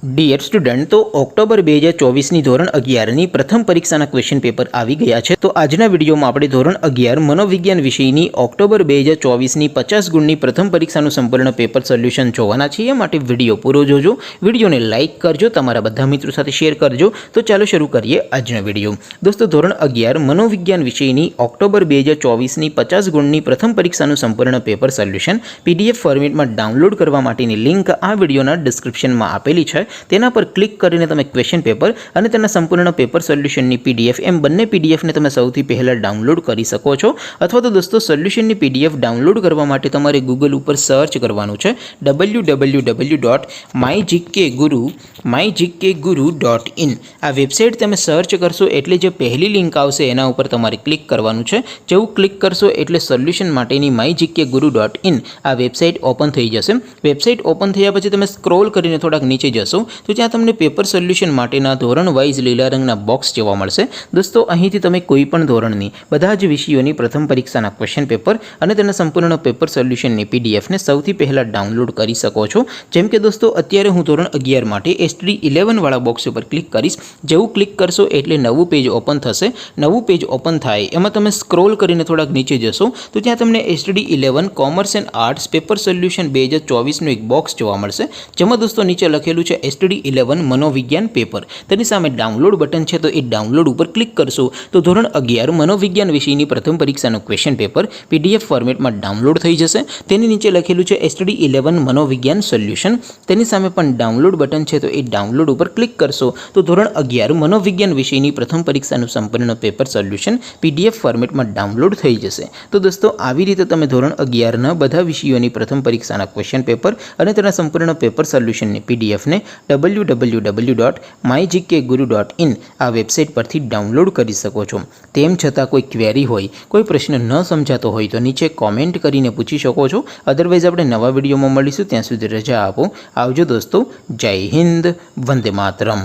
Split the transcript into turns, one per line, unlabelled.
Dear student, તો October 2024ની ધોરણ 11ની પ્રથમ પરીક્ષાના ક્વેશ્ચન પેપર આવી ગયા છે। તો આજના વિડીયોમાં આપણે ધોરણ 11 મનોવિજ્ઞાન વિષયની ઓક્ટોબર 2024ની 50 ગુણની પ્રથમ પરીક્ષાનું સંપૂર્ણ પેપર સોલ્યુશન જોવાના છીએ। માટે વિડીયો પૂરો જોજો, વિડીયોને લાઇક કરજો, તમારા બધા મિત્રો સાથે શેર કરજો। તો ચાલો શરૂ કરીએ આજનો વિડીયો। દોસ્તો, ધોરણ 11 મનોવિજ્ઞાન વિષયની ઓક્ટોબર 2024ની 50 ગુણની પ્રથમ પરીક્ષાનું સંપૂર્ણ પેપર સોલ્યુશન PDF ફોર્મેટમાં ડાઉનલોડ કરવા માટેની લિંક આ વિડીયોના ડિસ્ક્રિપ્શનમાં આપેલી છે। તેના પર ક્લિક કરીને તમે ક્વેશ્ચન પેપર અને તેના સંપૂર્ણ પેપર સોલ્યુશનની PDF એમ બંને PDFને તમે સૌથી પહેલાં ડાઉનલોડ કરી શકો છો। અથવા તો દોસ્તો, સોલ્યુશનની PDF ડાઉનલોડ કરવા માટે તમારે ગૂગલ ઉપર સર્ચ કરવાનું છે www.mygkguru.in। આ વેબસાઇટ તમે સર્ચ કરશો એટલે જે પહેલી લિંક આવશે એના ઉપર તમારે ક્લિક કરવાનું છે। જેવું ક્લિક કરશો એટલે સોલ્યુશન માટેની mygkguru.in આ વેબસાઇટ ઓપન થઈ જશે। વેબસાઇટ ઓપન થયા પછી તમે સ્ક્રોલ કરીને થોડાક નીચે જશો તો ત્યાં તમને પેપર સોલ્યુશન માટેના ધોરણ વાઇઝ લીલા રંગના બોક્સ જોવા મળશે। દોસ્તો, અહીંથી તમે કોઈ પણ ધોરણની બધા જ વિષયોની પ્રથમ પરીક્ષાના ક્વેશ્ચન પેપર અને તેના સંપૂર્ણ પેપર સોલ્યુશનની PDFને સૌથી પહેલાં ડાઉનલોડ કરી શકો છો। જેમ કે દોસ્તો, અત્યારે હું ધોરણ 11 માટે STD 11 વાળા બોક્સ ઉપર ક્લિક કરીશ। જેવું ક્લિક કરશો એટલે નવું પેજ ઓપન થશે। નવું પેજ ઓપન થાય એમાં તમે સ્ક્રોલ કરીને થોડાક નીચે જશો તો ત્યાં તમને STD 11 commerce and arts paper solution 2024નું એક બોક્સ જોવા મળશે, જેમાં દોસ્તો નીચે લખેલું છે STD 11 મનોવિજ્ઞાન પેપર। તેની સામે ડાઉનલોડ બટન છે, તો એ ડાઉનલોડ ઉપર ક્લિક કરશો તો ધોરણ 11 મનોવિજ્ઞાન વિષયની પ્રથમ પરીક્ષાનું ક્વેશ્ચન પેપર PDF ફોર્મેટમાં ડાઉનલોડ થઈ જશે। તેની નીચે લખેલું છે STD 11 મનોવિજ્ઞાન સોલ્યુશન। તેની સામે પણ ડાઉનલોડ બટન છે, તો એ ડાઉનલોડ ઉપર ક્લિક કરશો તો ધોરણ 11 મનોવિજ્ઞાન વિષયની પ્રથમ પરીક્ષાનું સંપૂર્ણ પેપર સોલ્યુશન PDF ફોર્મેટમાં ડાઉનલોડ થઈ જશે। તો દોસ્તો, આવી રીતે તમે ધોરણ 11ના બધા વિષયોની પ્રથમ પરીક્ષાના ક્વેશ્ચન પેપર અને તેના સંપૂર્ણ પેપર સોલ્યુશનની PDFને www.mygkguru.in આ વેબસાઇટ પરથી ડાઉનલોડ કરી શકો છો। તેમ છતાં કોઈ ક્વેરી હોય, કોઈ પ્રશ્ન ન સમજાતો હોય તો નીચે કોમેન્ટ કરીને પૂછી શકો છો। અદરવાઇઝ આપણે નવા વિડીયોમાં મળીશું, ત્યાં સુધી રજા આપો। આવજો દોસ્તો, જય હિન્દ, વંદે માતરમ।